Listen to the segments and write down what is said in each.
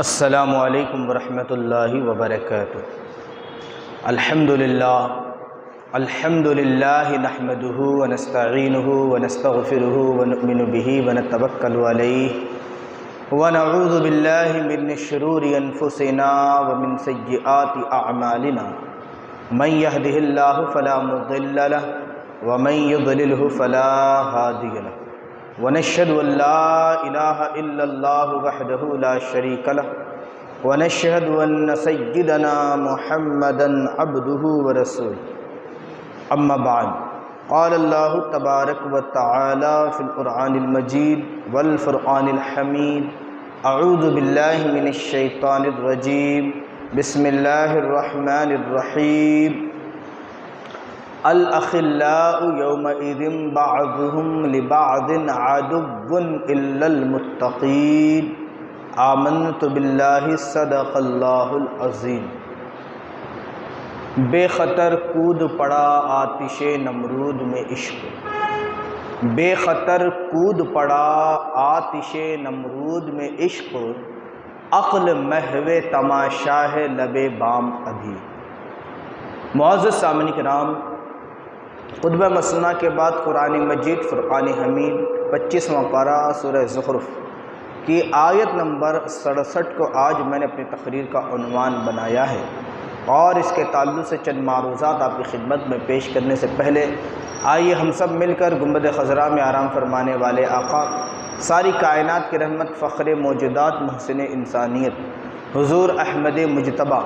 السلام علیکم ورحمۃ اللہ وبرکاتہ۔ الحمد للہ نحمده ونستعینه ونستغفره ونؤمن به ونتوکل علیہ ونعوذ باللہ من شرور انفسنا ومن سیئات اعمالنا من يهده اللہ فلا مضل له ومن يضلله فلا هادی له ونشهد ان لا الہ الا اللہ وحدہ لا شریک له ونشهد ان سیدنا محمدا عبدہ ورسولہ اما بعد قال اللہ تبارک وتعالی فی القرآن المجید والفرقان الحمید اعوذ باللہ من الشیطان الرجیم بسم اللہ الرحمن الرحیم الاخلاء یومئذ بعضهم لبعض عدو الا المتقین آمنت باللہ صدق اللہ العظیم۔ بے خطر کود پڑا آتش نمرود میں عشق، بے خطر کود پڑا آتش نمرود میں عشق، عقل محو تماشا ہے لب بام ابھی۔ معزز سامعین کرام، خطبہ مسنہ کے بعد قرآن مجید فرقان حمید 25واں پارہ سورہ زخرف کی آیت نمبر 67 کو آج میں نے اپنی تقریر کا عنوان بنایا ہے، اور اس کے تعلق سے چند معروضات آپ کی خدمت میں پیش کرنے سے پہلے آئیے ہم سب مل کر گنبد خضراء میں آرام فرمانے والے آقا، ساری کائنات کی رحمت، فخر موجودات، محسن انسانیت، حضور احمد مجتبیٰ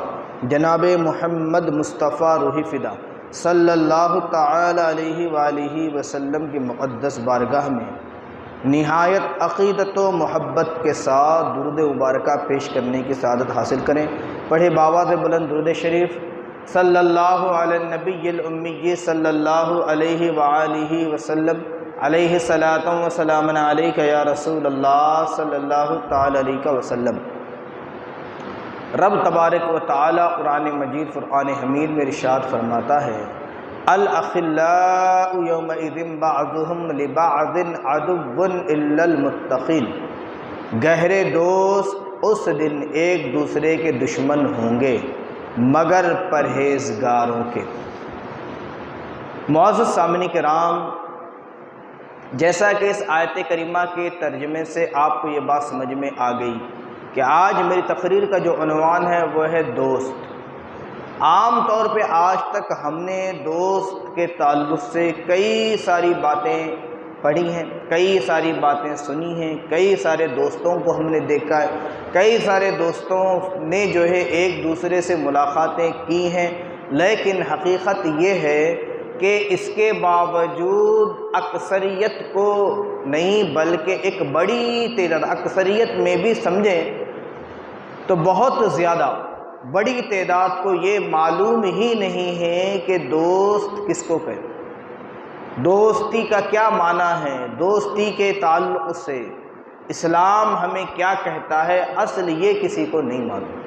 جناب محمد مصطفیٰ روح فدا صلی اللہ تعالی علیہ وآلہ وسلم کی مقدس بارگاہ میں نہایت عقیدت و محبت کے ساتھ درود مبارکہ پیش کرنے کی سعادت حاصل کریں۔ پڑھے بآواز بلند درود شریف صلی اللہ علی النبی الامی صلی اللہ علیہ وآلہ وسلم، علیہ صلاۃ و سلام علیک یا رسول اللہ صلی اللہ تعالی علیہ وسلم۔ رب تبارک و تعالی قرآن مجید فرقان حمید میں ارشاد فرماتا ہے، الاخلاء یومئذ بعضهم لبعض عدو الا المتقین، گہرے دوست اس دن ایک دوسرے کے دشمن ہوں گے مگر پرہیزگاروں کے۔ معزز سامعین کرام، جیسا کہ اس آیت کریمہ کے ترجمے سے آپ کو یہ بات سمجھ میں آ گئی کہ آج میری تقریر کا جو عنوان ہے وہ ہے دوست۔ عام طور پہ آج تک ہم نے دوست کے تعلق سے کئی ساری باتیں پڑھی ہیں، کئی ساری باتیں سنی ہیں، کئی سارے دوستوں کو ہم نے دیکھا ہے، کئی سارے دوستوں نے جو ہے ایک دوسرے سے ملاقاتیں کی ہیں، لیکن حقیقت یہ ہے کہ اس کے باوجود اکثریت کو نہیں بلکہ ایک بڑی تعداد، اکثریت میں بھی سمجھیں تو بہت زیادہ بڑی تعداد کو یہ معلوم ہی نہیں ہے کہ دوست کس کو کہے، دوستی کا کیا معنی ہے، دوستی کے تعلق سے اسلام ہمیں کیا کہتا ہے، اصل یہ کسی کو نہیں معلوم۔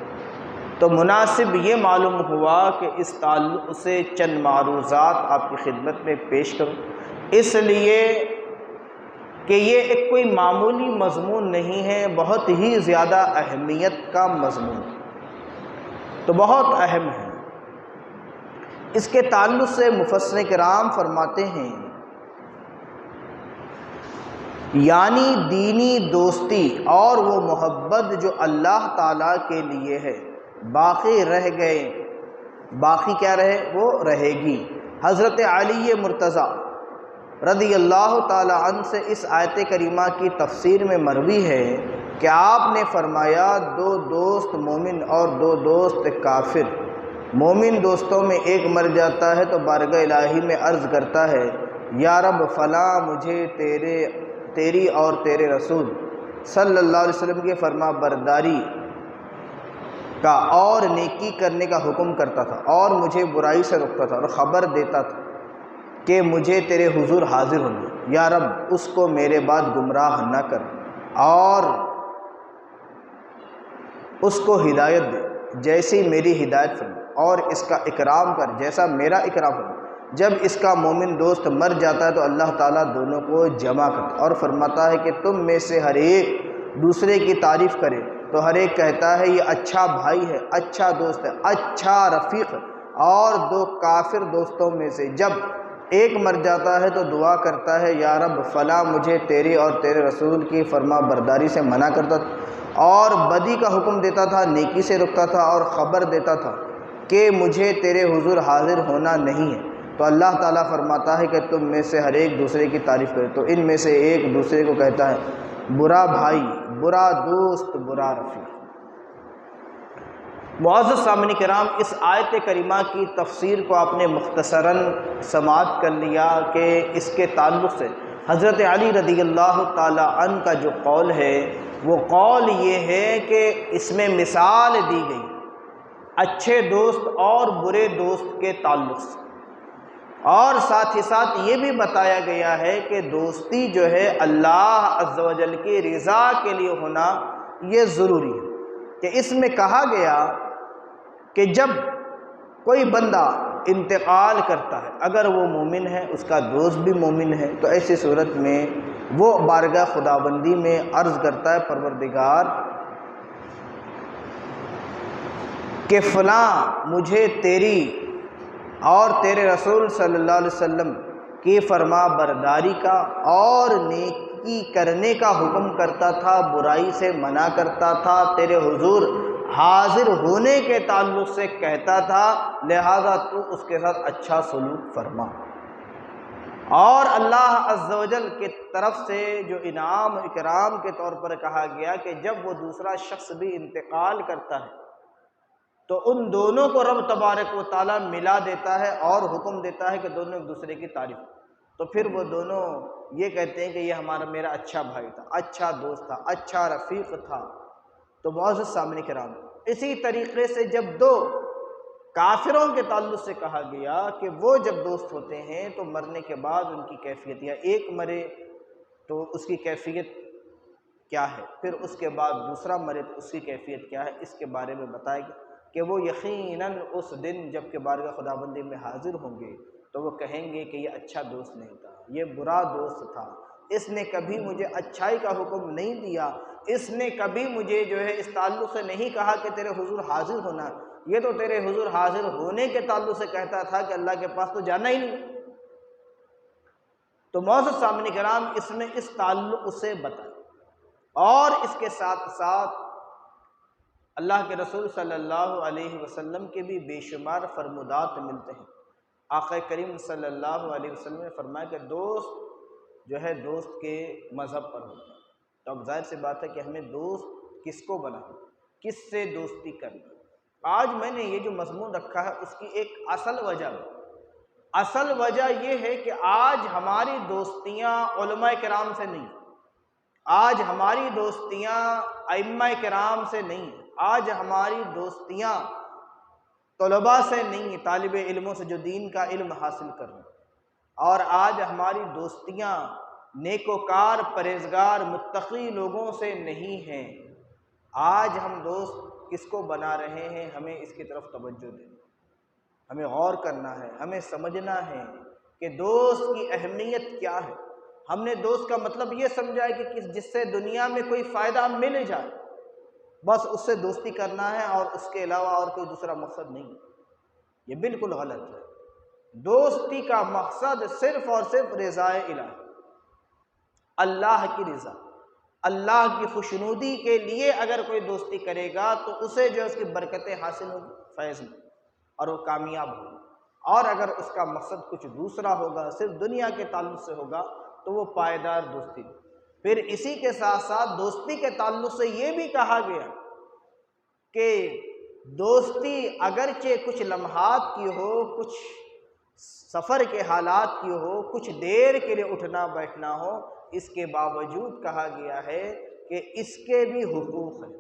تو مناسب یہ معلوم ہوا کہ اس تعلق سے چند معروضات آپ کی خدمت میں پیش کروں، اس لیے کہ یہ ایک کوئی معمولی مضمون نہیں ہے، بہت ہی زیادہ اہمیت کا مضمون، تو بہت اہم ہے۔ اس کے تعلق سے مفسرین کرام فرماتے ہیں، یعنی دینی دوستی اور وہ محبت جو اللہ تعالیٰ کے لیے ہے باقی رہ گئے، باقی کیا رہے، وہ رہے گی۔ حضرت علی مرتضیٰ رضی اللہ تعالی عنہ سے اس آیت کریمہ کی تفسیر میں مروی ہے کہ آپ نے فرمایا، دو دوست مومن اور دو دوست کافر، مومن دوستوں میں ایک مر جاتا ہے تو بارگاہ الہی میں عرض کرتا ہے، یا رب فلاں مجھے تیری اور تیرے رسول صلی اللہ علیہ وسلم کی فرما برداری کا اور نیکی کرنے کا حکم کرتا تھا، اور مجھے برائی سے روکتا تھا، اور خبر دیتا تھا کہ مجھے تیرے حضور حاضر ہونا، یا رب اس کو میرے بعد گمراہ نہ کر اور اس کو ہدایت دے جیسی میری ہدایت فرما، اور اس کا اکرام کر جیسا میرا اکرام فرما۔ جب اس کا مومن دوست مر جاتا ہے تو اللہ تعالیٰ دونوں کو جمع کرتا اور فرماتا ہے کہ تم میں سے ہر ایک دوسرے کی تعریف کرے تو ہر ایک کہتا ہے یہ اچھا بھائی ہے، اچھا دوست ہے، اچھا رفیق ہے۔ اور دو کافر دوستوں میں سے جب ایک مر جاتا ہے تو دعا کرتا ہے یا رب فلاں مجھے تیرے اور تیرے رسول کی فرما برداری سے منع کرتا تھا اور بدی کا حکم دیتا تھا، نیکی سے رکتا تھا اور خبر دیتا تھا کہ مجھے تیرے حضور حاضر ہونا نہیں ہے، تو اللہ تعالیٰ فرماتا ہے کہ تم میں سے ہر ایک دوسرے کی تعریف کرے۔ تو ان میں سے ایک دوسرے کو کہتا ہے برا بھائی، برا دوست، برا رفیق۔ معزز سامعین کرام، اس آیت کریمہ کی تفسیر کو آپ نے مختصراً سماعت کر لیا کہ اس کے تعلق سے حضرت علی رضی اللہ تعالی عنہ کا جو قول ہے وہ قول یہ ہے کہ اس میں مثال دی گئی اچھے دوست اور برے دوست کے تعلق سے، اور ساتھ ہی ساتھ یہ بھی بتایا گیا ہے کہ دوستی جو ہے اللہ عز و جل کی رضا کے لیے ہونا یہ ضروری ہے، کہ اس میں کہا گیا کہ جب کوئی بندہ انتقال کرتا ہے اگر وہ مومن ہے، اس کا دوست بھی مومن ہے، تو ایسی صورت میں وہ بارگاہ خداوندی میں عرض کرتا ہے پروردگار کہ فلاں مجھے تیری اور تیرے رسول صلی اللہ علیہ وسلم کی فرما برداری کا اور نیکی کرنے کا حکم کرتا تھا، برائی سے منع کرتا تھا، تیرے حضور حاضر ہونے کے تعلق سے کہتا تھا، لہذا تو اس کے ساتھ اچھا سلوک فرما۔ اور اللہ عز و جل کی طرف سے جو انعام و اکرام کے طور پر کہا گیا کہ جب وہ دوسرا شخص بھی انتقال کرتا ہے تو ان دونوں کو رب تبارک و تعالیٰ ملا دیتا ہے اور حکم دیتا ہے کہ دونوں ایک دوسرے کی تعریف، تو پھر وہ دونوں یہ کہتے ہیں کہ یہ میرا اچھا بھائی تھا، اچھا دوست تھا، اچھا رفیق تھا۔ تو معزز سامعین کرام، اسی طریقے سے جب دو کافروں کے تعلق سے کہا گیا کہ وہ جب دوست ہوتے ہیں تو مرنے کے بعد ان کی کیفیت، یا ایک مرے تو اس کی کیفیت کیا ہے، پھر اس کے بعد دوسرا مرے تو اس کی کیفیت کیا ہے، اس کے بارے میں بتایا گیا کہ وہ یقیناً اس دن جب کہ بارگاہ خداوندی میں حاضر ہوں گے تو وہ کہیں گے کہ یہ اچھا دوست نہیں تھا، یہ برا دوست تھا، اس نے کبھی مجھے اچھائی کا حکم نہیں دیا، اس نے کبھی مجھے جو ہے اس تعلق سے نہیں کہا کہ تیرے حضور حاضر ہونا، یہ تو تیرے حضور حاضر ہونے کے تعلق سے کہتا تھا کہ اللہ کے پاس تو جانا ہی نہیں۔ تو معزز سامعین کرام، اس میں اس تعلق سے بتائیں، اور اس کے ساتھ ساتھ اللہ کے رسول صلی اللہ علیہ وسلم کے بھی بے شمار فرمودات ملتے ہیں۔ آقا کریم صلی اللہ علیہ وسلم نے فرمایا کہ دوست جو ہے دوست کے مذہب پر ہوتا ہے، تو اب ظاہر سی بات ہے کہ ہمیں دوست کس کو بنانا، کس سے دوستی کرنا۔ آج میں نے یہ جو مضمون رکھا ہے اس کی ایک اصل وجہ یہ ہے کہ آج ہماری دوستیاں علماء کرام سے نہیں، آج ہماری دوستیاں ائمہ کرام سے نہیں، آج ہماری دوستیاں طلباء سے نہیں، طالب علموں سے جو دین کا علم حاصل کر رہے ہیں، اور آج ہماری دوستیاں نیکوکار پرہیزگار متقی لوگوں سے نہیں ہیں۔ آج ہم دوست کس کو بنا رہے ہیں، ہمیں اس کی طرف توجہ دیں، ہمیں غور کرنا ہے، ہمیں سمجھنا ہے کہ دوست کی اہمیت کیا ہے۔ ہم نے دوست کا مطلب یہ سمجھا ہے کہ جس سے دنیا میں کوئی فائدہ مل جائے بس اس سے دوستی کرنا ہے، اور اس کے علاوہ اور کوئی دوسرا مقصد نہیں، یہ بالکل غلط ہے۔ دوستی کا مقصد صرف اور صرف رضائے الہی، اللہ کی رضا، اللہ کی خوشنودی کے لیے اگر کوئی دوستی کرے گا تو اسے جو اس کی برکتیں حاصل ہوگی، فیض میں، اور وہ کامیاب ہوگا۔ اور اگر اس کا مقصد کچھ دوسرا ہوگا، صرف دنیا کے تعلق سے ہوگا، تو وہ پائیدار دوستی نہیں۔ پھر اسی کے ساتھ ساتھ دوستی کے تعلق سے یہ بھی کہا گیا کہ دوستی اگرچہ کچھ لمحات کی ہو، کچھ سفر کے حالات کی ہو، کچھ دیر کے لیے اٹھنا بیٹھنا ہو، اس کے باوجود کہا گیا ہے کہ اس کے بھی حقوق ہیں۔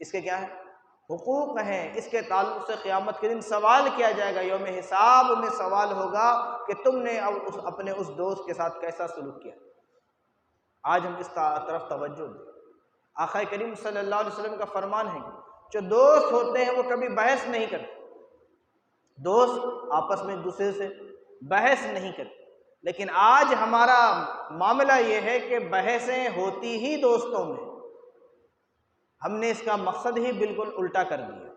اس کے کیا ہیں؟ حقوق ہیں۔ اس کے تعلق سے قیامت کے دن سوال کیا جائے گا، یوم حساب میں سوال ہوگا کہ تم نے اپنے اس دوست کے ساتھ کیسا سلوک کیا۔ آج ہم اس طرف توجہ دیں۔ آقا کریم صلی اللہ علیہ وسلم کا فرمان ہے جو دوست ہوتے ہیں وہ کبھی بحث نہیں کرتے، دوست آپس میں ایک دوسرے سے بحث نہیں کرتے، لیکن آج ہمارا معاملہ یہ ہے کہ بحثیں ہوتی ہی دوستوں میں، ہم نے اس کا مقصد ہی بالکل الٹا کر دیا۔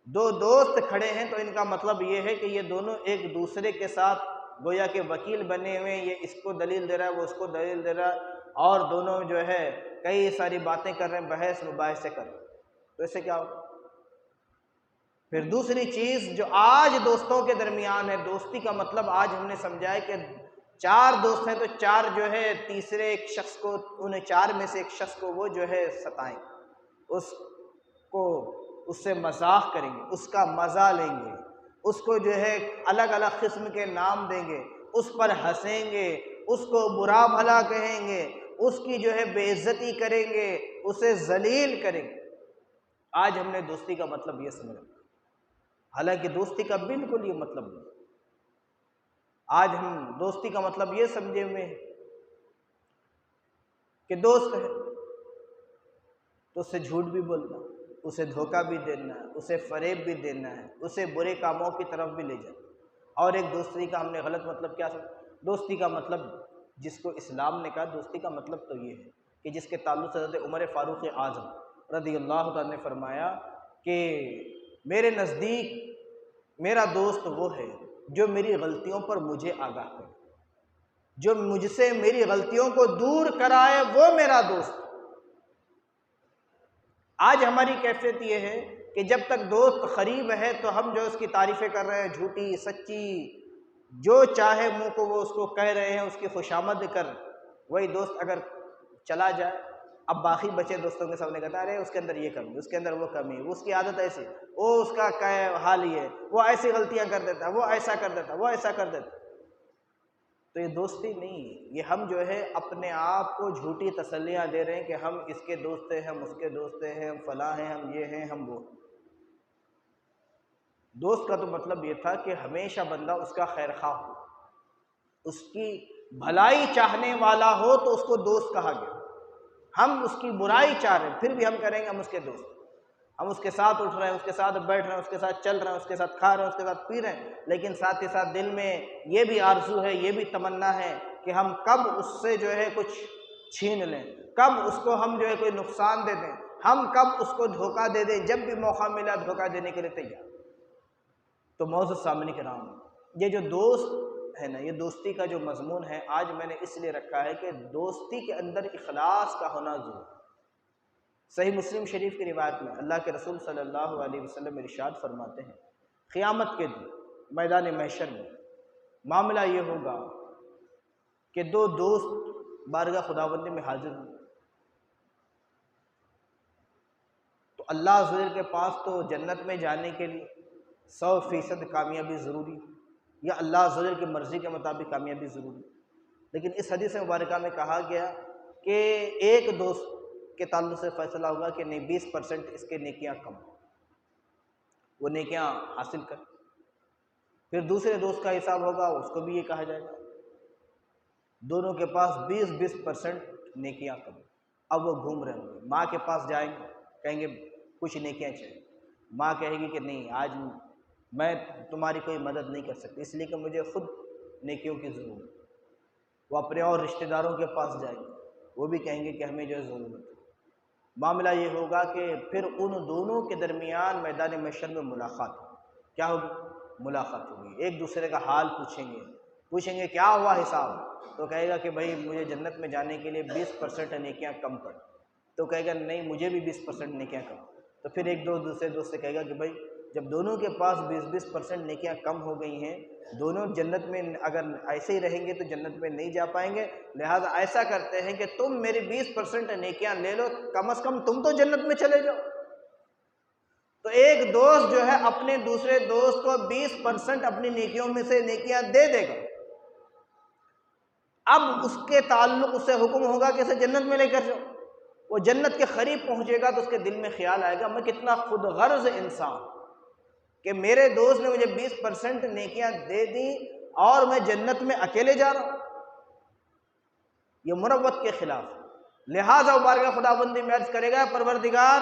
دو دوست کھڑے ہیں تو ان کا مطلب یہ ہے کہ یہ دونوں ایک دوسرے کے ساتھ گویا کہ وکیل بنے ہوئے ہیں، یہ اس کو دلیل دے رہا ہے، وہ اس کو دلیل دے رہا ہے، اور دونوں جو ہے کئی ساری باتیں کر رہے ہیں، بحث مباحثے کر رہے ہیں، تو اس سے کیا ہوگا؟ پھر دوسری چیز جو آج دوستوں کے درمیان ہے، دوستی کا مطلب آج ہم نے سمجھا ہے کہ چار دوست ہیں تو چار جو ہے تیسرے ایک شخص کو، انہیں چار میں سے ایک شخص کو وہ جو ہے ستائیں، اس کو اس سے مزاح کریں گے، اس کا مزہ لیں گے، اس کو جو ہے الگ الگ قسم کے نام دیں گے، اس پر ہنسیں گے، اس کو برا بھلا کہیں گے، اس کی جو ہے بے عزتی کریں گے، اسے ذلیل کریں گے۔ آج ہم نے دوستی کا مطلب یہ سمجھا، حالانکہ دوستی کا بالکل یہ مطلب نہیں۔ آج ہم دوستی کا مطلب یہ سمجھے ہوئے ہیں کہ دوست ہے تو اس سے جھوٹ بھی بولنا، اسے دھوکہ بھی دینا ہے، اسے فریب بھی دینا ہے، اسے برے کاموں کی طرف بھی لے جانا۔ اور ایک دوستی کا ہم نے غلط مطلب کیا سمجھا؟ دوستی کا مطلب جس کو اسلام نے کہا دوستی کا مطلب تو یہ ہے کہ جس کے تعلق سے حضرت عمر فاروق اعظم رضی اللہ تعالیٰ نے فرمایا کہ میرے نزدیک میرا دوست وہ ہے جو میری غلطیوں پر مجھے آگاہ کرے، جو مجھ سے میری غلطیوں کو دور کرائے، وہ میرا دوست۔ آج ہماری کیفیت یہ ہے کہ جب تک دوست قریب ہے تو ہم جو اس کی تعریفیں کر رہے ہیں، جھوٹی سچی جو چاہے منہ کو وہ اس کو کہہ رہے ہیں، اس کی خوشامد کر، وہی دوست اگر چلا جائے، اب باقی بچے دوستوں کے سامنے کہتا ہے ارے اس کے اندر یہ کمی، اس کے اندر وہ کمی، وہ اس کی عادت ایسی، وہ اس کا حال یہ ہے، وہ ایسی غلطیاں کر دیتا ہے، وہ ایسا کر دیتا ہے، وہ ایسا کر دیتا ہے، تو یہ دوستی نہیں ہے۔ یہ ہم جو ہے اپنے آپ کو جھوٹی تسلیاں دے رہے ہیں کہ ہم اس کے دوست ہیں، ہم اس کے دوست ہیں، ہم فلاں ہیں، ہم یہ ہیں، ہم وہ۔ دوست کا تو مطلب یہ تھا کہ ہمیشہ بندہ اس کا خیر خواہ ہو، اس کی بھلائی چاہنے والا ہو تو اس کو دوست کہا گیا۔ ہم اس کی برائی چاہ رہے ہیں پھر بھی ہم کریں گے ہم اس کے دوست، ہم اس کے ساتھ اٹھ رہے ہیں، اس کے ساتھ بیٹھ رہے ہیں، اس کے ساتھ چل رہے ہیں، اس کے ساتھ کھا رہے ہیں، اس کے ساتھ پی رہے ہیں، لیکن ساتھ ہی ساتھ دل میں یہ بھی آرزو ہے، یہ بھی تمنا ہے کہ ہم کب اس سے جو ہے کچھ چھین لیں، کب اس کو ہم جو ہے کوئی نقصان دے دیں، ہم کب اس کو دھوکہ دے دیں، جب بھی موقع ملا دھوکہ دینے کے لیے تیار۔ تو معزز سامعین کرام، یہ جو دوست ہے نا، یہ دوستی کا جو مضمون ہے آج میں نے اس لیے رکھا ہے کہ دوستی کے اندر اخلاص کا ہونا ضرور۔ صحیح مسلم شریف کی روایت میں اللہ کے رسول صلی اللہ علیہ وسلم ارشاد فرماتے ہیں، قیامت کے دن میدان محشر میں معاملہ یہ ہوگا کہ دو دوست بارگاہ خداوندی میں حاضر ہوں، تو اللہ عز و جل کے پاس تو جنت میں جانے کے لیے 100% کامیابی ضروری ہے، یا اللہ عز و جل کی مرضی کے مطابق کامیابی ضروری ہے، لیکن اس حدیث مبارکہ میں کہا گیا کہ ایک دوست کے تعلق سے فیصلہ ہوگا کہ نہیں 20% اس کے نیکیاں کم، وہ نیکیاں حاصل کر۔ پھر دوسرے دوست کا حساب ہوگا، اس کو بھی یہ کہا جائے گا دونوں کے پاس 20% نیکیاں کم۔ اب وہ گھوم رہے ہوں گے، ماں کے پاس جائیں گے، کہیں گے کچھ نیکیاں چاہیے، ماں کہے گی کہ نہیں آج میں تمہاری کوئی مدد نہیں کر سکتی اس لیے کہ مجھے خود نیکیوں کی ضرورت ہے۔ وہ اپنے اور رشتہ داروں کے پاس جائیں گے، وہ بھی کہیں گے کہ ہمیں جو ہے ضرورت ہے۔ معاملہ یہ ہوگا کہ پھر ان دونوں کے درمیان میدان محشر میں ملاقات ہوگی۔ کیا ہوگی؟ ملاقات ہوگی، ایک دوسرے کا حال پوچھیں گے کیا ہوا حساب، تو کہے گا کہ بھائی مجھے جنت میں جانے کے لیے 20% نیکیاں کم پڑ، تو کہے گا نہیں مجھے بھی 20% نیکیاں کم، تو پھر ایک دوسرے دوست سے کہے گا کہ بھائی جب دونوں کے پاس 20% نیکیاں کم ہو گئی ہیں، دونوں جنت میں اگر ایسے ہی رہیں گے تو جنت میں نہیں جا پائیں گے، لہٰذا ایسا کرتے ہیں کہ تم میری 20% نیکیاں لے لو، کم از کم تم تو جنت میں چلے جاؤ۔ تو ایک دوست جو ہے اپنے دوسرے دوست کو 20% اپنی نیکیوں میں سے نیکیاں دے دے گا، اب اس کے تعلق اس سے حکم ہوگا کہ اسے جنت میں لے کر جاؤ۔ وہ جنت کے قریب پہنچے گا تو اس کے دل میں خیال آئے گا میں کتنا خود غرض انسان کہ میرے دوست نے مجھے 20% نیکیاں دے دی اور میں جنت میں اکیلے جا رہا ہوں، یہ مروت کے خلاف۔ لہٰذا وہ بارگاہ خداوندی میں عرض کرے گا پروردگار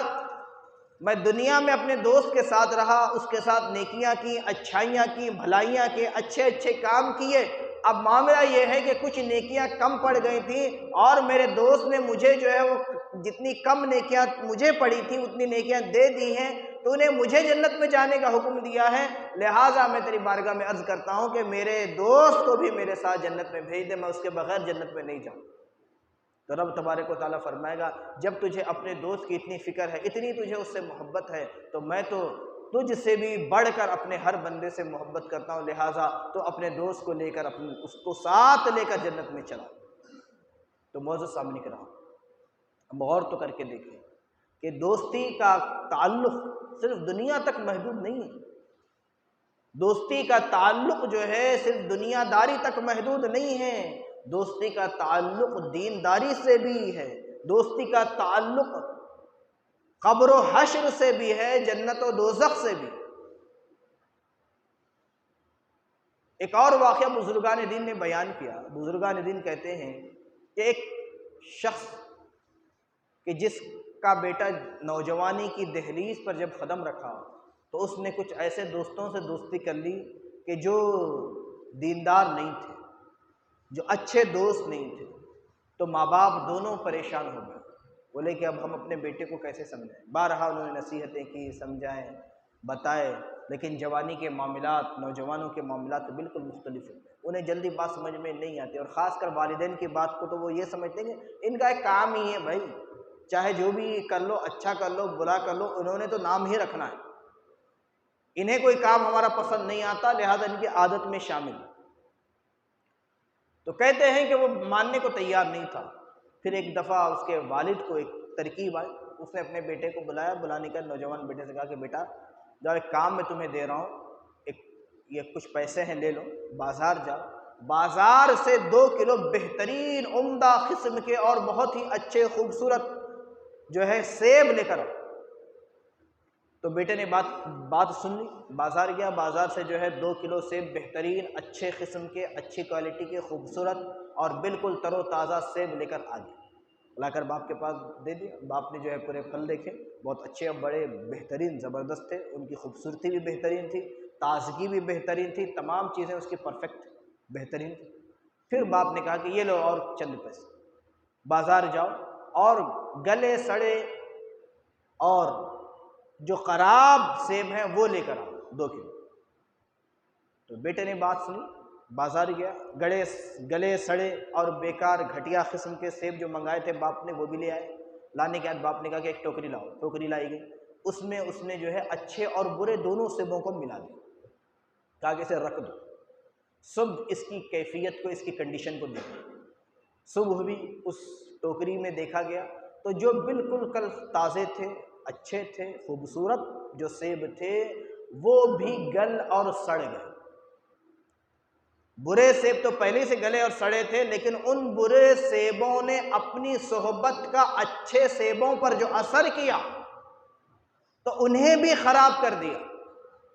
میں دنیا میں اپنے دوست کے ساتھ رہا، اس کے ساتھ نیکیاں کی، اچھائیاں کی، بھلائیاں کی، اچھے اچھے کام کیے، اب معاملہ یہ ہے کہ کچھ نیکیاں کم پڑ گئی تھیں اور میرے دوست نے مجھے جو ہے وہ جتنی کم نیکیاں مجھے پڑی تھیں اتنی نیکیاں دے دی ہیں، تو نے مجھے جنت میں جانے کا حکم دیا ہے، لہٰذا میں تیری بارگاہ میں عرض کرتا ہوں کہ میرے دوست کو بھی میرے ساتھ جنت میں بھیج دے، میں اس کے بغیر جنت میں نہیں جاؤں۔ تو رب تبارک و تعالیٰ فرمائے گا جب تجھے اپنے دوست کی اتنی فکر ہے، اتنی تجھے اس سے محبت ہے، تو میں تو تجھ سے بھی بڑھ کر اپنے ہر بندے سے محبت کرتا ہوں، لہٰذا تو اپنے دوست کو لے کر اس کو ساتھ لے کر جنت میں چلا۔ تو معزز سامنے کرام، ہم غور تو کر کے دیکھیں کہ دوستی کا تعلق صرف دنیا تک محدود نہیں ہے، دوستی کا تعلق جو ہے صرف دنیا داری تک محدود نہیں ہے، دوستی کا تعلق دینداری سے بھی ہے، دوستی کا تعلق قبر و حشر سے بھی ہے، جنت و دوزخ سے بھی۔ ایک اور واقعہ بزرگان دین نے بیان کیا، بزرگان دین کہتے ہیں کہ ایک شخص کہ جس کا بیٹا نوجوانی کی دہلیز پر جب قدم رکھا تو اس نے کچھ ایسے دوستوں سے دوستی کر لی کہ جو دیندار نہیں تھے، جو اچھے دوست نہیں تھے، تو ماں باپ دونوں پریشان ہو گئے، بولے کہ اب ہم اپنے بیٹے کو کیسے سمجھائیں۔ بارہا انہوں نے نصیحتیں کی، سمجھائیں، بتائے، لیکن جوانی کے معاملات، نوجوانوں کے معاملات تو بالکل مختلف ہوتے ہیں، انہیں جلدی بات سمجھ میں نہیں آتی، اور خاص کر والدین کی بات کو تو وہ یہ سمجھتے ہیں کہ ان کا ایک کام ہی ہے بھائی، چاہے جو بھی کر لو، اچھا کر لو، برا کر لو، انہوں نے تو نام ہی رکھنا ہے، انہیں کوئی کام ہمارا پسند نہیں آتا، لہذا ان کی عادت میں شامل۔ تو کہتے ہیں کہ وہ ماننے کو تیار نہیں تھا۔ پھر ایک دفعہ اس کے والد کو ایک ترکیب آئی، اس نے اپنے بیٹے کو بلایا، بلانے کا نوجوان بیٹے سے کہا کہ بیٹا جاؤ، ایک کام میں تمہیں دے رہا ہوں، یہ کچھ پیسے ہیں، لے لو، بازار جاؤ، بازار سے 2 کلو بہترین عمدہ قسم کے اور بہت ہی اچھے خوبصورت جو ہے سیب لے کر آؤ۔ تو بیٹے نے بات سن لی، بازار گیا، بازار سے جو ہے 2 کلو سیب بہترین اچھے قسم کے، اچھی کوالٹی کے، خوبصورت اور بالکل تر و تازہ سیب لے کر آ گیا، لا کر باپ کے پاس دے دیا۔ باپ نے جو ہے پورے پھل دیکھے، بہت اچھے اور بڑے بہترین زبردست تھے، ان کی خوبصورتی بھی بہترین تھی، تازگی بھی بہترین تھی، تمام چیزیں اس کی پرفیکٹ بہترین تھی۔ پھر باپ نے کہا کہ یہ لو اور چند پیسے، بازار جاؤ اور گلے سڑے اور جو خراب سیب ہیں وہ لے کر آؤ 2 کلو۔ تو بیٹے نے بات سنی، بازار گیا، گلے سڑے اور بیکار گھٹیا قسم کے سیب جو منگائے تھے باپ نے وہ بھی لے آئے۔ لانے کے بعد باپ نے کہا کہ ایک ٹوکری لاؤ، ٹوکری لائی گئی، اس میں اس نے جو ہے اچھے اور برے دونوں سیبوں کو ملا دیا، کہا کہ اسے رکھ دو، صبح اس کی کیفیت کو، اس کی کنڈیشن کو دیکھو۔ صبح بھی اس ٹوکری میں دیکھا گیا تو جو بالکل کل تازے تھے، اچھے تھے، خوبصورت جو سیب تھے وہ بھی گل اور سڑ گئے۔ برے سیب تو پہلے سے گلے اور سڑے تھے، لیکن ان برے سیبوں نے اپنی صحبت کا اچھے سیبوں پر جو اثر کیا تو انہیں بھی خراب کر دیا۔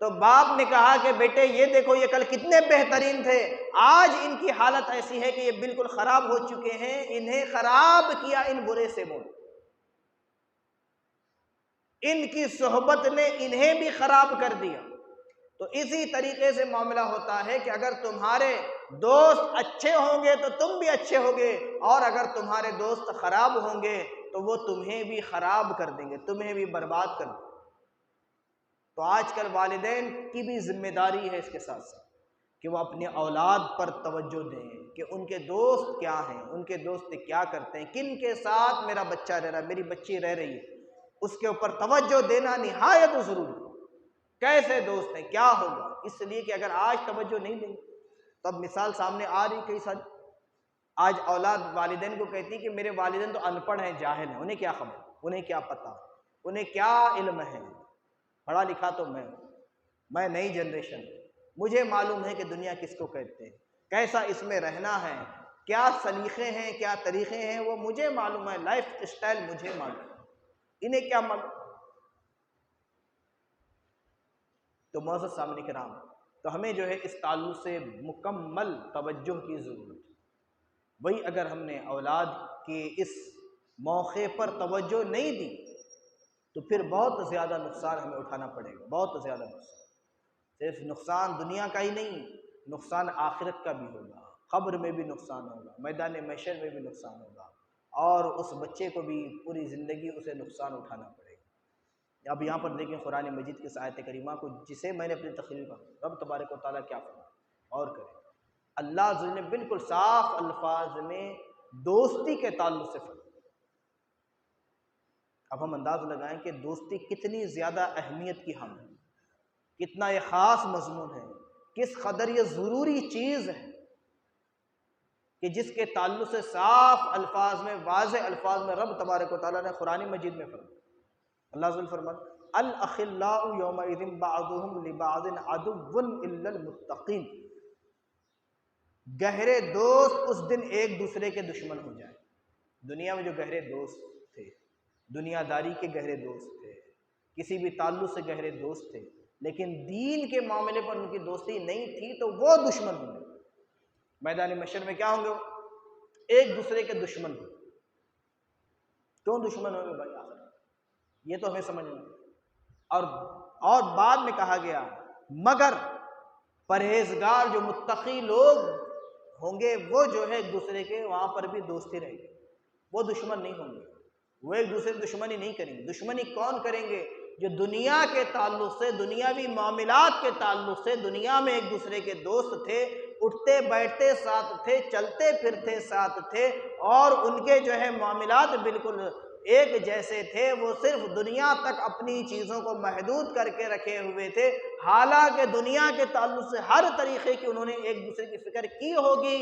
تو باپ نے کہا کہ بیٹے یہ دیکھو، یہ کل کتنے بہترین تھے، آج ان کی حالت ایسی ہے کہ یہ بالکل خراب ہو چکے ہیں، انہیں خراب کیا ان برے سیبوں نے، ان کی صحبت نے انہیں بھی خراب کر دیا۔ تو اسی طریقے سے معاملہ ہوتا ہے کہ اگر تمہارے دوست اچھے ہوں گے تو تم بھی اچھے ہوگے، اور اگر تمہارے دوست خراب ہوں گے تو وہ تمہیں بھی خراب کر دیں گے، تمہیں بھی برباد کر دیں گے۔ تو آج کل والدین کی بھی ذمہ داری ہے اس کے ساتھ ساتھ کہ وہ اپنی اولاد پر توجہ دیں کہ ان کے دوست کیا ہیں، ان کے دوست کیا کرتے ہیں، کن کے ساتھ میرا بچہ رہ رہا ہے، میری بچی رہ رہی ہے، اس کے اوپر توجہ دینا نہایت ضروری ہے۔ کیسے دوست ہیں، کیا ہوگا، اس لیے کہ اگر آج توجہ نہیں دیں تو اب مثال سامنے آ رہی کئی ساری، آج اولاد والدین کو کہتی کہ میرے والدین تو ان پڑھ ہیں، جاہل ہیں، انہیں کیا خبر، انہیں کیا پتہ، انہیں کیا علم ہے، پڑھا لکھا تو میں نئی جنریشن، مجھے معلوم ہے کہ دنیا کس کو کہتے ہیں، کیسا اس میں رہنا ہے، کیا سلیقے ہیں، کیا طریقے ہیں، وہ مجھے معلوم ہے، لائف اسٹائل مجھے معلوم ہے، انہیں کیا معلوم۔ تو معزز سامعین کرام، تو ہمیں جو ہے اس تعلق سے مکمل توجہ کی ضرورت ہے۔ وہی اگر ہم نے اولاد کے اس موقع پر توجہ نہیں دی تو پھر بہت زیادہ نقصان ہمیں اٹھانا پڑے گا، بہت زیادہ نقصان، صرف نقصان دنیا کا ہی نہیں، نقصان آخرت کا بھی ہوگا، قبر میں بھی نقصان ہوگا، میدان محشر میں بھی نقصان ہوگا، اور اس بچے کو بھی پوری زندگی اسے نقصان اٹھانا پڑے گا۔ اب یہاں پر دیکھیں قرآن مجید کی اس آیت کریمہ کو، جسے میں نے اپنی تقریر میں رب تبارک و تعالیٰ کیا فرمایا اور کرے، اللہ عز و جل نے بالکل صاف الفاظ میں دوستی کے تعلق سے فرمایا۔ اب ہم انداز لگائیں کہ دوستی کتنی زیادہ اہمیت کی حامل ہے، کتنا یہ خاص مضمون ہے، کس قدر یہ ضروری چیز ہے کہ جس کے تعلق سے صاف الفاظ میں، واضح الفاظ میں رب تبارک و تعالیٰ نے قرآن مجید میں فرمایا۔ اللہ عز و جل فرماتا الاخلاء یومئذ بعضهم لبعض عدو الا المتقین، گہرے دوست اس دن ایک دوسرے کے دشمن ہو جائیں۔ دنیا میں جو گہرے دوست تھے، دنیا داری کے گہرے دوست تھے، کسی بھی تعلق سے گہرے دوست تھے، لیکن دین کے معاملے پر ان کی دوستی نہیں تھی تو وہ دشمن ہوں گے۔ میدان محشر میں کیا ہوں گے؟ ایک دوسرے کے دشمن ہوں گے۔ کیوں دشمن ہوں گے بھائی آخر؟ یہ تو ہمیں سمجھنا ہے۔ اور بعد میں کہا گیا مگر پرہیزگار جو متقی لوگ ہوں گے وہ جو ہے ایک دوسرے کے وہاں پر بھی دوستی رہے گی، وہ دشمن نہیں ہوں گے، وہ ایک دوسرے سے دشمنی نہیں کریں گے۔ دشمنی کون کریں گے؟ جو دنیا کے تعلق سے، دنیاوی معاملات کے تعلق سے دنیا میں ایک دوسرے کے دوست تھے، اٹھتے بیٹھتے ساتھ تھے، چلتے پھرتے ساتھ تھے، اور ان کے جو ہے معاملات بالکل ایک جیسے تھے، وہ صرف دنیا تک اپنی چیزوں کو محدود کر کے رکھے ہوئے تھے، حالانکہ دنیا کے تعلق سے ہر طریقے کی انہوں نے ایک دوسرے کی فکر کی ہوگی،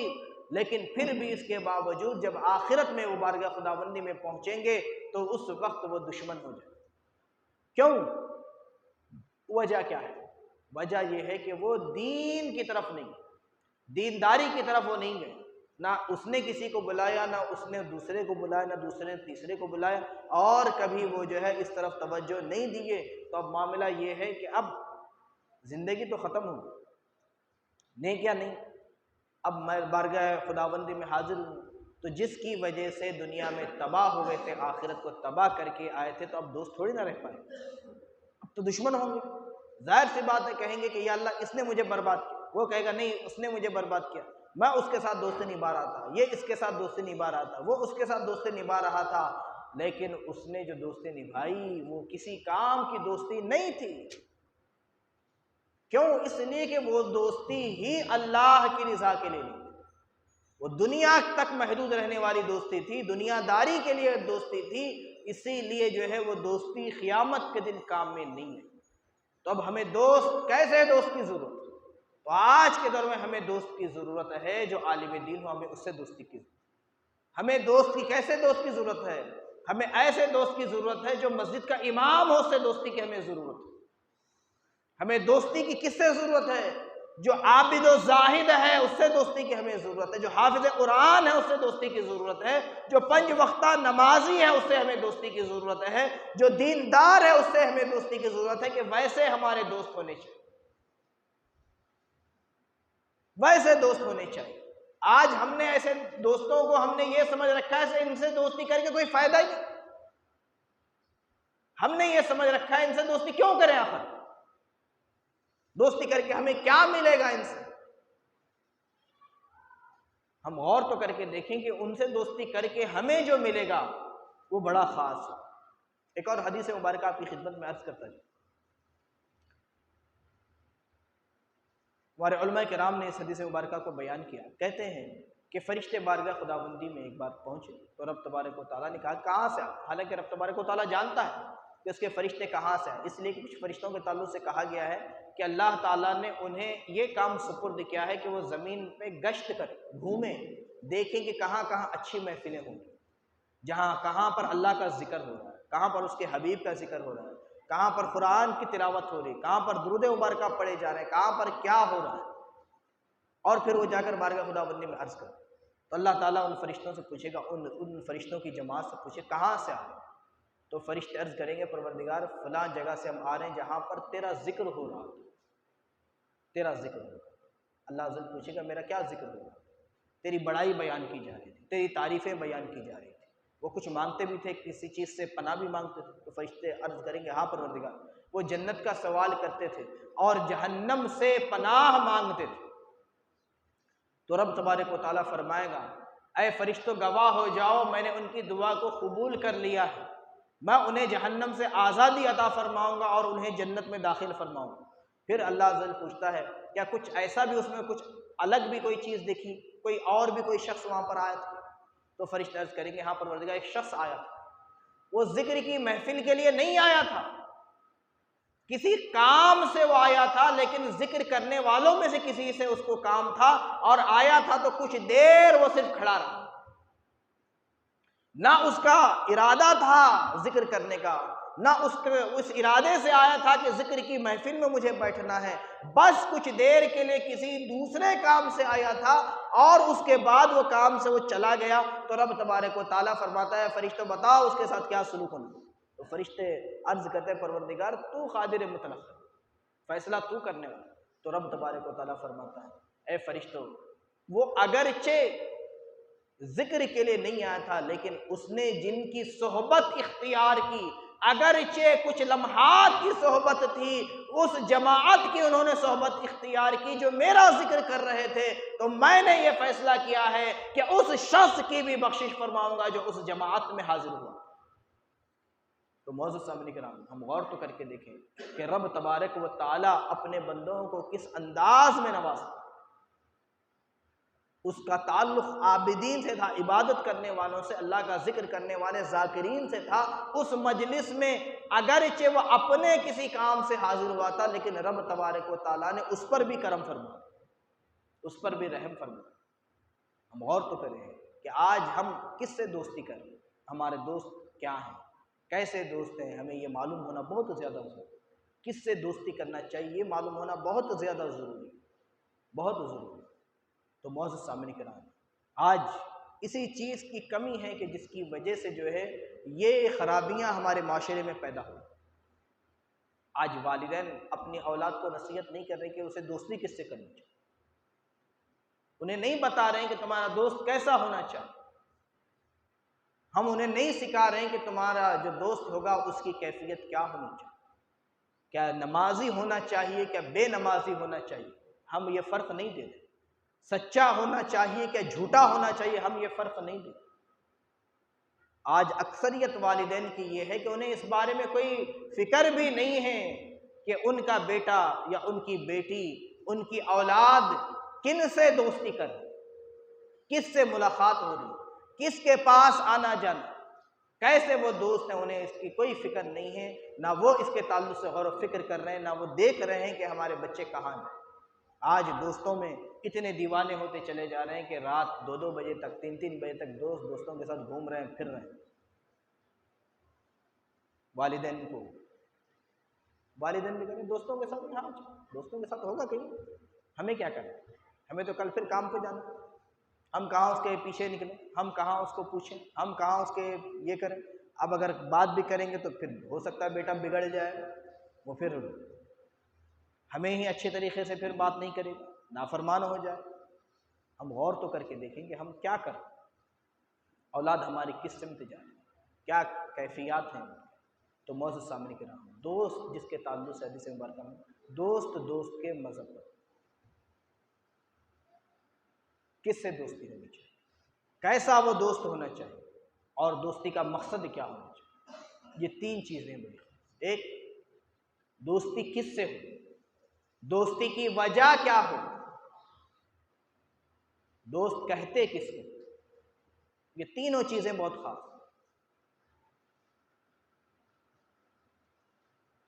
لیکن پھر بھی اس کے باوجود جب آخرت میں وہ بارگاہ خداوندی میں پہنچیں گے تو اس وقت وہ دشمن ہو جائیں۔ کیوں؟ وجہ کیا ہے؟ وجہ یہ ہے کہ وہ دین کی طرف نہیں، دینداری کی طرف وہ نہیں گئے، نہ اس نے کسی کو بلایا، نہ اس نے دوسرے کو بلایا، نہ دوسرے نے تیسرے کو بلایا، اور کبھی وہ جو ہے اس طرف توجہ نہیں دیے۔ تو اب معاملہ یہ ہے کہ اب زندگی تو ختم ہو گئی، نہیں کیا نہیں، اب میں بارگاہ خداوندی میں حاضر ہوں، تو جس کی وجہ سے دنیا میں تباہ ہو گئے تھے، آخرت کو تباہ کر کے آئے تھے، تو اب دوست تھوڑی نہ رہ پائے، اب تو دشمن ہوں گے۔ ظاہر سی بات ہے، کہیں گے کہ یا اللہ اس نے مجھے برباد کیا، وہ کہے گا نہیں اس نے مجھے برباد کیا، میں اس کے ساتھ دوستی نبھا رہا تھا، یہ اس کے ساتھ دوستی نبھا رہا تھا، وہ اس کے ساتھ دوستی نبھا رہا تھا، لیکن اس نے جو دوستی نبھائی وہ کسی کام کی دوستی نہیں تھی۔ کیوں؟ اس لیے کہ وہ دوستی ہی اللہ کی رضا کے لیے نہیں، وہ دنیا تک محدود رہنے والی دوستی تھی، دنیا داری کے لیے دوستی تھی، اسی لیے جو ہے وہ دوستی قیامت کے دن کام میں نہیں ہے۔ تو اب ہمیں دوست، کیسے دوست کی ضرورت؟ تو آج کے دور میں ہمیں دوست کی ضرورت ہے جو عالم دین ہو، ہمیں اس سے دوستی کی ضرورت ہے۔ ہمیں دوست کی کیسے دوست کی ضرورت ہے؟ ہمیں ایسے دوست کی ضرورت ہے جو مسجد کا امام ہو، اس سے دوستی کی ہمیں ضرورت ہے۔ ہمیں دوستی کی کس سے ضرورت ہے؟ جو عابد و زاہد ہے اس سے دوستی کی ہمیں ضرورت ہے، جو حافظ قرآن ہے اس سے دوستی کی ضرورت ہے، جو 5 وقتہ نمازی ہے اس سے ہمیں دوستی کی ضرورت ہے، جو دیندار ہے اس سے ہمیں دوستی کی ضرورت ہے، کہ ویسے ہمارے دوست ہونے چاہیے، ویسے دوست ہونے چاہیے۔ آج ہم نے ایسے دوستوں کو ہم نے یہ سمجھ رکھا ہے ان سے دوستی کر کے کوئی فائدہ ہی نہیں، ہم نے یہ سمجھ رکھا ہے ان سے دوستی کیوں کریں، آخر دوستی کر کے ہمیں کیا ملے گا ان سے؟ ہم غور تو کر کے دیکھیں کہ ان سے دوستی کر کے ہمیں جو ملے گا وہ بڑا خاص ہے۔ ایک اور حدیث مبارکہ آپ کی خدمت میں عرض کرتا ہوں، ہمارے علماء کرام نے اس حدیث مبارکہ کو بیان کیا، کہتے ہیں کہ فرشتے بارگاہ خداوندی میں ایک بار پہنچے تو رب تبارک و تعالیٰ نے کہا کہاں سے آپ؟ حالانکہ رب تبارک و تعالیٰ جانتا ہے کہ اس کے فرشتے کہاں سے ہیں، اس لیے کہ کچھ فرشتوں کے تعلق سے کہا گیا ہے کہ اللہ تعالیٰ نے انہیں یہ کام سپرد کیا ہے کہ وہ زمین پہ گشت کریں، گھومیں، دیکھیں کہ کہاں کہاں اچھی محفلیں ہوں گی، جہاں کہاں پر اللہ کا ذکر ہو رہا ہے، کہاں پر اس کے حبیب کا ذکر ہو رہا ہے، کہاں پر قرآن کی تلاوت ہو رہی ہے، کہاں پر درود مبارکہ پڑھے جا رہے ہیں، کہاں پر کیا ہو رہا ہے، اور پھر وہ جا کر بارگاہ خداوندی میں عرض کرے تو اللہ تعالیٰ ان فرشتوں سے پوچھے گا، ان فرشتوں کی جماعت سے پوچھے کہاں سے آ رہے ہیں؟ تو فرشتے عرض کریں گے پروردگار فلاں جگہ سے ہم آ رہے ہیں جہاں پر تیرا ذکر ہو رہا ہے، تیرا ذکر ہو رہا ہے۔ اللہ عز و جل پوچھے گا میرا کیا ذکر ہو رہا ہے؟ تیری بڑائی بیان کی جا رہی تھی، تیری تعریفیں بیان کی جا رہی تھی، وہ کچھ مانگتے بھی تھے، کسی چیز سے پناہ بھی مانگتے تھے، تو فرشتے عرض کریں گے ہاں پروردگار، وہ جنت کا سوال کرتے تھے اور جہنم سے پناہ مانگتے تھے۔ تو رب تبارک و تعالیٰ فرمائے گا اے فرشتوں گواہ ہو جاؤ میں نے ان کی دعا کو قبول کر لیا ہے، میں انہیں جہنم سے آزادی عطا فرماؤں گا اور انہیں جنت میں داخل فرماؤں گا۔ پھر اللہ عز و جل پوچھتا ہے کیا کچھ ایسا بھی اس میں کچھ الگ بھی کوئی چیز دیکھی، کوئی اور بھی کوئی شخص وہاں پر آیا تھا؟ تو فرشتے عرض کریں گے ہاں پروردگار ایک شخص آیا تھا، وہ ذکر کی محفل کے لیے نہیں آیا تھا، کسی کام سے وہ آیا تھا، لیکن ذکر کرنے والوں میں سے کسی سے اس کو کام تھا، اور آیا تھا تو کچھ دیر وہ صرف کھڑا رہا، نہ اس کا ارادہ تھا ذکر کرنے کا، نہ اس ارادے سے آیا تھا کہ ذکر کی محفل میں مجھے بیٹھنا ہے، بس کچھ دیر کے لیے کسی دوسرے کام سے آیا تھا اور اس کے بعد وہ کام سے وہ چلا گیا۔ تو رب تبارک و تعالیٰ فرماتا ہے فرشتوں بتاؤ اس کے ساتھ کیا سلوک ہونا؟ تو فرشتے عرض کرتے ہیں پروردگار تو قادر مطلق، فیصلہ تو کرنے والا۔ تو رب تبارک و تعالیٰ فرماتا ہے اے فرشتوں وہ اگرچہ ذکر کے لیے نہیں آیا تھا، لیکن اس نے جن کی صحبت اختیار کی، اگرچہ کچھ لمحات کی صحبت تھی، اس جماعت کی انہوں نے صحبت اختیار کی جو میرا ذکر کر رہے تھے، تو میں نے یہ فیصلہ کیا ہے کہ اس شخص کی بھی بخشش فرماؤں گا جو اس جماعت میں حاضر ہوا۔ تو معزز سامعین کرام ہم غور تو کر کے دیکھیں کہ رب تبارک و تعالیٰ اپنے بندوں کو کس انداز میں نوازتا۔ اس کا تعلق عابدین سے تھا، عبادت کرنے والوں سے، اللہ کا ذکر کرنے والے ذاکرین سے تھا۔ اس مجلس میں اگرچہ وہ اپنے کسی کام سے حاضر ہوا تھا، لیکن رب تبارک و تعالیٰ نے اس پر بھی کرم فرمایا، اس پر بھی رحم فرمایا۔ ہم غور تو کریں کہ آج ہم کس سے دوستی کریں، ہمارے دوست کیا ہیں، کیسے دوست ہیں، ہمیں یہ معلوم ہونا بہت زیادہ ضروری ہے۔ کس سے دوستی کرنا چاہیے یہ معلوم ہونا بہت زیادہ ضروری ہے، بہت ضروری ہے۔ تو معزز سامعین کرام آج اسی چیز کی کمی ہے کہ جس کی وجہ سے جو ہے یہ خرابیاں ہمارے معاشرے میں پیدا ہوئی۔ آج والدین اپنی اولاد کو نصیحت نہیں کر رہے کہ اسے دوستی کس سے کرنی چاہیے، انہیں نہیں بتا رہے ہیں کہ تمہارا دوست کیسا ہونا چاہیے، ہم انہیں نہیں سکھا رہے ہیں کہ تمہارا جو دوست ہوگا اس کی کیفیت کیا ہونی چاہیے، کیا نمازی ہونا چاہیے، کیا بے نمازی ہونا چاہیے، ہم یہ فرق نہیں دیتے، سچا ہونا چاہیے کیا جھوٹا ہونا چاہیے، ہم یہ فرق نہیں دیتے۔ آج اکثریت والدین کی یہ ہے کہ انہیں اس بارے میں کوئی فکر بھی نہیں ہے کہ ان کا بیٹا یا ان کی بیٹی، ان کی اولاد کن سے دوستی کر رہی، کس سے ملاقات ہو رہی، کس کے پاس آنا جانا، کیسے وہ دوست ہیں، انہیں اس کی کوئی فکر نہیں ہے، نہ وہ اس کے تعلق سے غور و فکر کر رہے ہیں، نہ وہ دیکھ رہے ہیں کہ ہمارے بچے کہاں ہیں۔ آج دوستوں میں اتنے دیوانے ہوتے چلے جا رہے ہیں کہ رات 2-2 بجے تک، 3-3 بجے تک دوستوں کے ساتھ گھوم رہے ہیں، پھر رہے ہیں۔ والدین بھی کہیں دوستوں کے ساتھ، ہاں دوستوں کے ساتھ ہوگا کہیں، ہمیں کیا کرنا، ہمیں تو کل پھر کام پہ جانا، ہم کہاں اس کے پیچھے نکلیں، ہم کہاں اس کو پوچھیں، ہم کہاں اس کے یہ کریں۔ اب اگر بات بھی کریں گے تو پھر ہو سکتا ہے بیٹا بگڑ جائے، وہ پھر ہمیں ہی اچھے طریقے سے پھر بات نہیں کرے، نافرمان ہو جائے۔ ہم غور تو کر کے دیکھیں کہ ہم کیا کریں، اولاد ہماری کس سمت جائے، کیا کیفیات ہیں۔ تو معزز سامعین کرام دوست جس کے تعلق سے حدیث مبارکہ میں دوست کے مذہب پر، کس سے دوستی ہونی چاہیے، کیسا وہ دوست ہونا چاہیے، اور دوستی کا مقصد کیا ہونا چاہیے۔ یہ 3 چیزیں بڑی، ایک دوستی کس سے ہو، دوستی کی وجہ کیا ہو، دوست کہتے کس کو، یہ تینوں چیزیں بہت خاص۔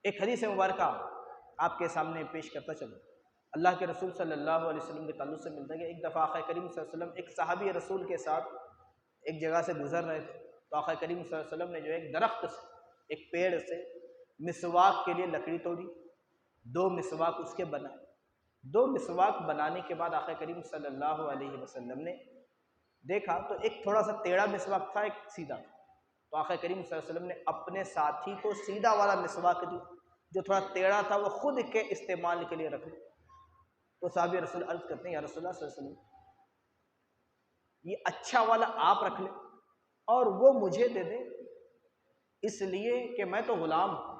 ایک حدیث مبارکہ آپ کے سامنے پیش کرتا چلوں، اللہ کے رسول صلی اللہ علیہ وسلم کے تعلق سے ملتا ہے کہ ایک دفعہ آقا کریم صلی اللہ علیہ وسلم ایک صحابی رسول کے ساتھ ایک جگہ سے گزر رہے تھے، تو آقا کریم صلی اللہ علیہ وسلم نے جو ایک درخت سے، ایک پیڑ سے مسواک کے لیے لکڑی توڑی، 2 مسواک اس کے بنائے۔ 2 مسواک بنانے کے بعد آقا کریم صلی اللہ علیہ وسلم نے دیکھا تو ایک تھوڑا سا ٹیڑھا مسواک تھا، ایک سیدھا تھا، تو آقا کریم صلی اللہ علیہ وسلم نے اپنے ساتھی کو سیدھا والا مسواک دیا، جو تھوڑا ٹیڑھا تھا وہ خود کے استعمال کے لیے رکھ لیا۔ تو صحابی رسول عرض کرتے ہیں یا رسول اللہ صلی اللہ علیہ وسلم یہ اچھا والا آپ رکھ لیں اور وہ مجھے دے دیں، اس لیے کہ میں تو غلام ہوں،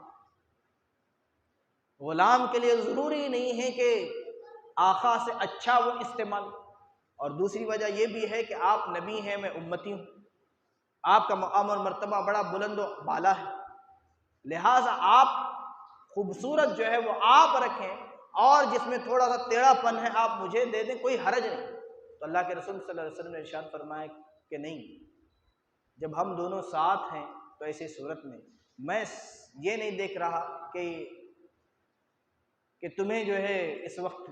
غلام کے لیے ضروری نہیں ہے کہ آقا سے اچھا وہ استعمال، اور دوسری وجہ یہ بھی ہے کہ آپ نبی ہیں، میں امتی ہوں، آپ کا مقام اور مرتبہ بڑا بلند و بالا ہے، لہٰذا آپ خوبصورت جو ہے وہ آپ رکھیں، اور جس میں تھوڑا سا ٹیڑھا پن ہے آپ مجھے دے دیں، کوئی حرج نہیں۔ تو اللہ کے رسول صلی اللہ علیہ وسلم نے ارشاد فرمایا کہ نہیں، جب ہم دونوں ساتھ ہیں تو ایسی صورت میں یہ نہیں دیکھ رہا کہ تمہیں جو ہے اس وقت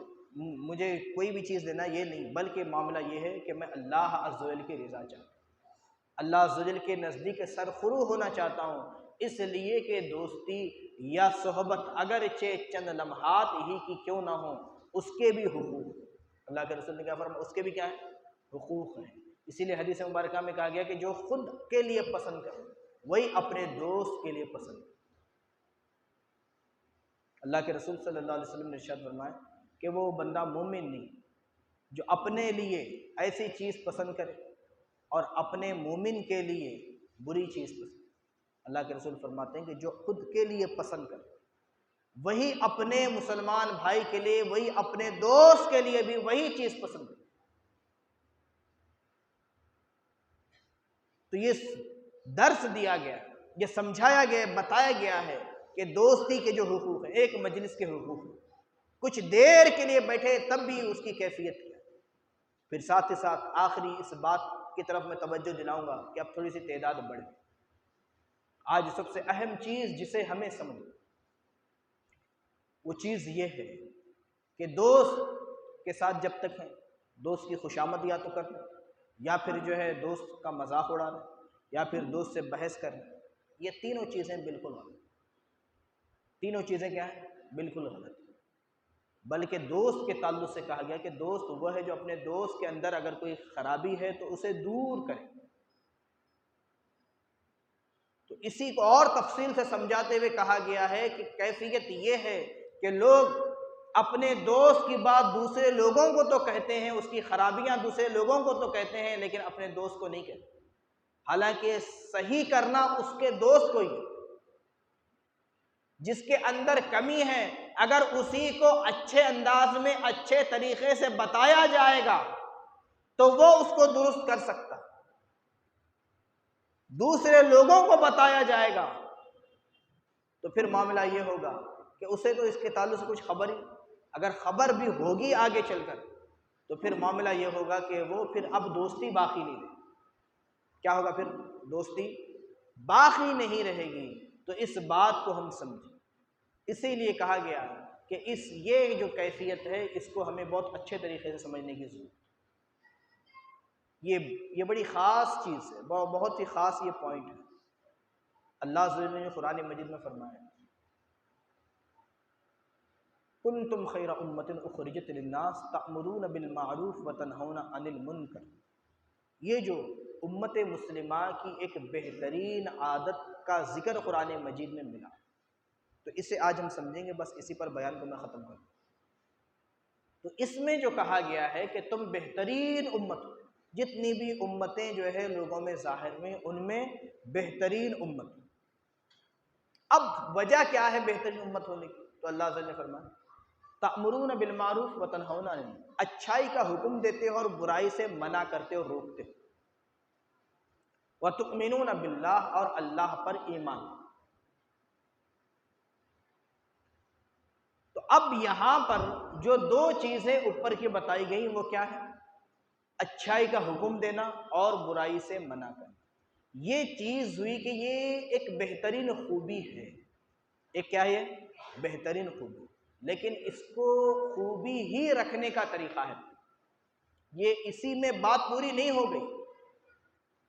مجھے کوئی بھی چیز دینا، یہ نہیں، بلکہ معاملہ یہ ہے کہ میں اللہ عز و جل کی رضا چاہتا ہوں، اللہ عز و جل کے نزدیک سرخرو ہونا چاہتا ہوں، اس لیے کہ دوستی یا صحبت اگرچہ چند لمحات ہی کی کیوں نہ ہو، اس کے بھی حقوق، اللہ کے رسول نے کیا فرمایا، اس کے بھی کیا ہے، حقوق ہیں۔ اسی لیے حدیث مبارکہ میں کہا گیا کہ جو خود کے لیے پسند کرے وہی اپنے دوست کے لیے پسند کرے۔ اللہ کے رسول صلی اللہ علیہ وسلم نے ارشاد فرمایا کہ وہ بندہ مومن نہیں جو اپنے لیے ایسی چیز پسند کرے اور اپنے مومن کے لیے بری چیز پسند۔ اللہ کے رسول فرماتے ہیں کہ جو خود کے لیے پسند کرے وہی اپنے مسلمان بھائی کے لیے، وہی اپنے دوست کے لیے بھی وہی چیز پسند کرے۔ تو یہ درس دیا گیا، یہ سمجھایا گیا، بتایا گیا ہے کہ دوستی کے جو حقوق ہیں، ایک مجلس کے حقوق ہیں، کچھ دیر کے لیے بیٹھے تب بھی اس کی کیفیت کیا۔ پھر ساتھ ہی ساتھ آخری اس بات کی طرف میں توجہ دلاؤں گا کہ اب تھوڑی سی تعداد بڑھے۔ آج سب سے اہم چیز جسے ہمیں سمجھو وہ چیز یہ ہے کہ دوست کے ساتھ جب تک ہیں، دوست کی خوشامد یا تو کرنا، یا پھر جو ہے دوست کا مذاق اڑانا، یا پھر دوست سے بحث کرنا، یہ تینوں چیزیں بالکل غلط، تینوں چیزیں کیا ہیں، بالکل غلط۔ بلکہ دوست کے تعلق سے کہا گیا کہ دوست وہ ہے جو اپنے دوست کے اندر اگر کوئی خرابی ہے تو اسے دور کرے۔ تو اسی کو اور تفصیل سے سمجھاتے ہوئے کہا گیا ہے کہ کیفیت یہ ہے کہ لوگ اپنے دوست کی بات دوسرے لوگوں کو تو کہتے ہیں، اس کی خرابیاں دوسرے لوگوں کو تو کہتے ہیں، لیکن اپنے دوست کو نہیں کہتے، حالانکہ صحیح کرنا اس کے دوست کو ہی، جس کے اندر کمی ہے اگر اسی کو اچھے انداز میں اچھے طریقے سے بتایا جائے گا تو وہ اس کو درست کر سکتا، دوسرے لوگوں کو بتایا جائے گا تو پھر معاملہ یہ ہوگا کہ اسے تو اس کے تعلق سے کچھ خبر ہی، اگر خبر بھی ہوگی آگے چل کر تو پھر معاملہ یہ ہوگا کہ وہ پھر اب دوستی باقی نہیں رہے، کیا ہوگا پھر، دوستی باقی نہیں رہے گی۔ تو اس بات کو ہم سمجھیں، اسی لیے کہا گیا کہ یہ جو کیفیت ہے اس کو ہمیں بہت اچھے طریقے سے سمجھنے کی ضرورت ہے۔ یہ بڑی خاص چیز ہے، بہت ہی خاص یہ پوائنٹ ہے۔ اللہ عز و جل نے قرآن مجید میں فرمایا کنتم خیر امۃ اخرجت للناس تأمرون بالمعروف وتنہون عن المنکر، یہ جو امت مسلمہ کی ایک بہترین عادت کا ذکر قرآن مجید میں ملا، تو اسے آج ہم سمجھیں گے، بس اسی پر بیان کو میں ختم کروں۔ تو اس میں جو کہا گیا ہے کہ تم بہترین امت ہو، جتنی بھی امتیں جو ہے لوگوں میں ظاہر میں، ان میں بہترین امت۔ اب وجہ کیا ہے بہترین امت ہونے کی؟ تو اللہ عز و جل نے فرمایا تأمرون بالمعروف وتنہون عن المنکر، اچھائی کا حکم دیتے ہو اور برائی سے منع کرتے اور روکتے ہو، وتؤمنون باللہ، اور اللہ پر ایمان۔ تو اب یہاں پر جو دو چیزیں اوپر کی بتائی گئی وہ کیا ہے؟ اچھائی کا حکم دینا اور برائی سے منع کرنا۔ یہ چیز ہوئی کہ یہ ایک بہترین خوبی ہے، ایک کیا ہے، بہترین خوبی، لیکن اس کو خوبی ہی رکھنے کا طریقہ ہے، یہ اسی میں بات پوری نہیں ہو گئی۔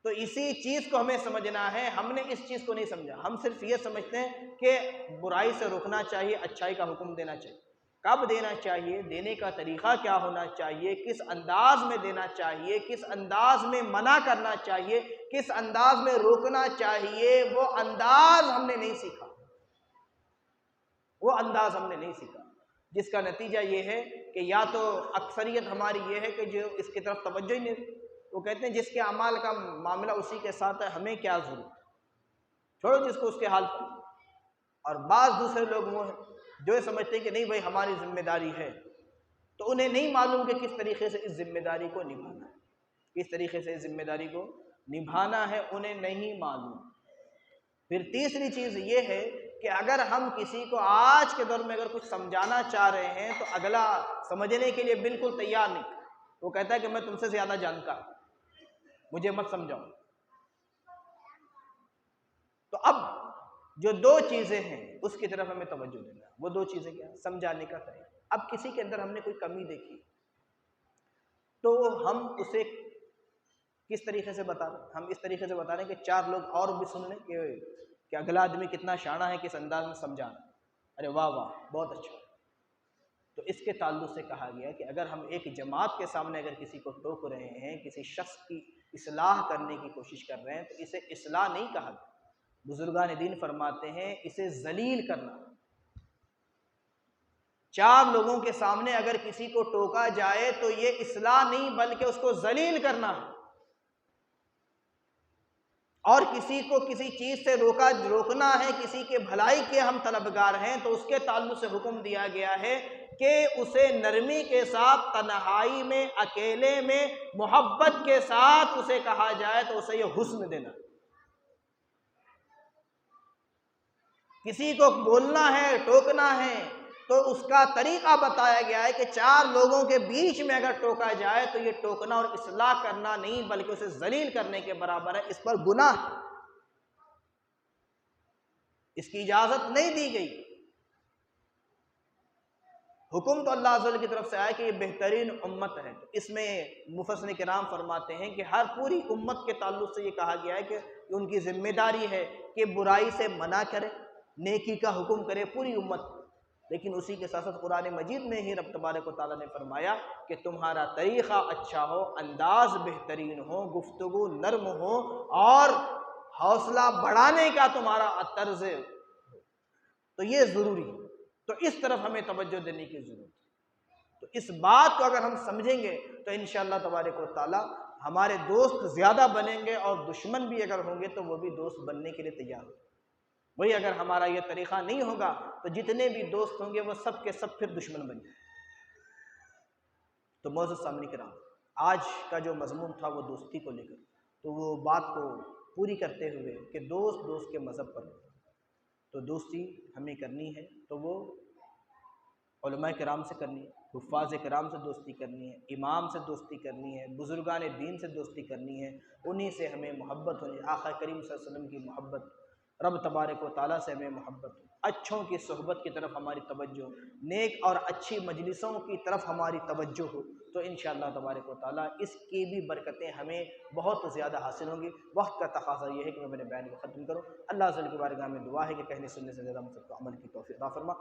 تو اسی چیز کو ہمیں سمجھنا ہے، ہم نے اس چیز کو نہیں سمجھا، ہم صرف یہ سمجھتے ہیں کہ برائی سے روکنا چاہیے، اچھائی کا حکم دینا چاہیے۔ کب دینا چاہیے، دینے کا طریقہ کیا ہونا چاہیے، کس انداز میں دینا چاہیے، کس انداز میں منع کرنا چاہیے، کس انداز میں روکنا چاہیے، وہ انداز ہم نے نہیں سیکھا، وہ انداز ہم نے نہیں سیکھا، جس کا نتیجہ یہ ہے کہ یا تو اکثریت ہماری یہ ہے کہ جو اس کی طرف توجہ ہی نہیں، وہ کہتے ہیں جس کے اعمال کا معاملہ اسی کے ساتھ ہے، ہمیں کیا ضرورت، چھوڑو جس کو اس کے حال پر۔ اور بعض دوسرے لوگ وہ ہیں جو سمجھتے ہیں کہ نہیں بھائی ہماری ذمہ داری ہے، تو انہیں نہیں معلوم کہ کس طریقے سے اس ذمہ داری کو نبھانا ہے، کس طریقے سے اس ذمہ داری کو نبھانا ہے، انہیں نہیں معلوم۔ پھر تیسری چیز یہ ہے کہ اگر ہم کسی کو آج کے دور میں اگر کچھ سمجھانا چاہ رہے ہیں تو اگلا سمجھنے کے لیے بالکل تیار نہیں، وہ کہتا ہے کہ میں تم سے زیادہ جانتا ہوں، مجھے مت سمجھاؤ۔ تو اب جو دو چیزیں ہیں اس کی طرف ہمیں توجہ دینا ہے، وہ دو چیزیں کیا ہیں؟ سمجھانے کا طریقہ۔ اب کسی کے اندر ہم نے کوئی کمی دیکھی تو ہم اسے کس طریقے سے بتا رہے ہیں؟ ہم اس طریقے سے بتا رہے ہیں کہ چار لوگ اور بھی سن لیں کہ اگلا آدمی کتنا شانہ ہے، کس انداز میں سمجھا رہا ہے، ارے واہ واہ بہت اچھا۔ تو اس کے تعلق سے کہا گیا کہ اگر ہم ایک جماعت کے سامنے اگر کسی کو ٹوک رہے ہیں، کسی شخص کی اصلاح کرنے کی کوشش کر رہے ہیں تو اسے اصلاح نہیں کہا گیا، بزرگان دین فرماتے ہیں اسے ذلیل کرنا۔ چار لوگوں کے سامنے اگر کسی کو ٹوکا جائے تو یہ اصلاح نہیں بلکہ اس کو ذلیل کرنا ہے، اور کسی کو کسی چیز سے روکنا ہے، کسی کے بھلائی کے ہم طلبگار ہیں تو اس کے تعلق سے حکم دیا گیا ہے کہ اسے نرمی کے ساتھ، تنہائی میں، اکیلے میں، محبت کے ساتھ اسے کہا جائے تو اسے یہ حسن دینا۔ کسی کو بولنا ہے، ٹوکنا ہے تو اس کا طریقہ بتایا گیا ہے کہ چار لوگوں کے بیچ میں اگر ٹوکا جائے تو یہ ٹوکنا اور اصلاح کرنا نہیں بلکہ اسے ذلیل کرنے کے برابر ہے، اس پر گناہ ہے، اس کی اجازت نہیں دی گئی۔ حکم تو اللہ عز و جل کی طرف سے آیا کہ یہ بہترین امت ہے، اس میں مفسرین کرام فرماتے ہیں کہ ہر پوری امت کے تعلق سے یہ کہا گیا ہے کہ ان کی ذمہ داری ہے کہ برائی سے منع کرے، نیکی کا حکم کرے پوری امت۔ لیکن اسی کے ساتھ ساتھ قرآن مجید میں ہی رب تبارک و تعالیٰ نے فرمایا کہ تمہارا طریقہ اچھا ہو، انداز بہترین ہو، گفتگو نرم ہو، اور حوصلہ بڑھانے کا تمہارا طرز ہے، تو یہ ضروری ہے۔ تو اس طرف ہمیں توجہ دینے کی ضرورت ہے۔ تو اس بات کو اگر ہم سمجھیں گے تو انشاءاللہ تبارک و تعالیٰ ہمارے دوست زیادہ بنیں گے، اور دشمن بھی اگر ہوں گے تو وہ بھی دوست بننے کے لیے تیار ہوں گے۔ وہی اگر ہمارا یہ طریقہ نہیں ہوگا تو جتنے بھی دوست ہوں گے وہ سب کے سب پھر دشمن بن جائیں۔ تو معزز سامعین کرام، آج کا جو مضمون تھا وہ دوستی کو لے کر، تو وہ بات کو پوری کرتے ہوئے کہ دوست کے مذہب پر، تو دوستی ہمیں کرنی ہے تو وہ علماء کرام سے کرنی ہے، حفاظ کرام سے دوستی کرنی ہے، امام سے دوستی کرنی ہے، بزرگان دین سے دوستی کرنی ہے، انہی سے ہمیں محبت ہونی ہے، آقا کریم صلی اللہ علیہ وسلم کی محبت، رب تبارک و تعالیٰ سے ہمیں محبت ہو، اچھوں کی صحبت کی طرف ہماری توجہ، نیک اور اچھی مجلسوں کی طرف ہماری توجہ ہو، تو انشاءاللہ تبارک و تعالیٰ اس کی بھی برکتیں ہمیں بہت زیادہ حاصل ہوں گی۔ وقت کا تقاضا یہ ہے کہ میں اپنے بیان کو ختم کروں۔ اللہ عز و جل کی بارگاہ میں دعا ہے کہ کہنے سننے سے زیادہ ہم سب کو عمل کی توفیق عطا فرما۔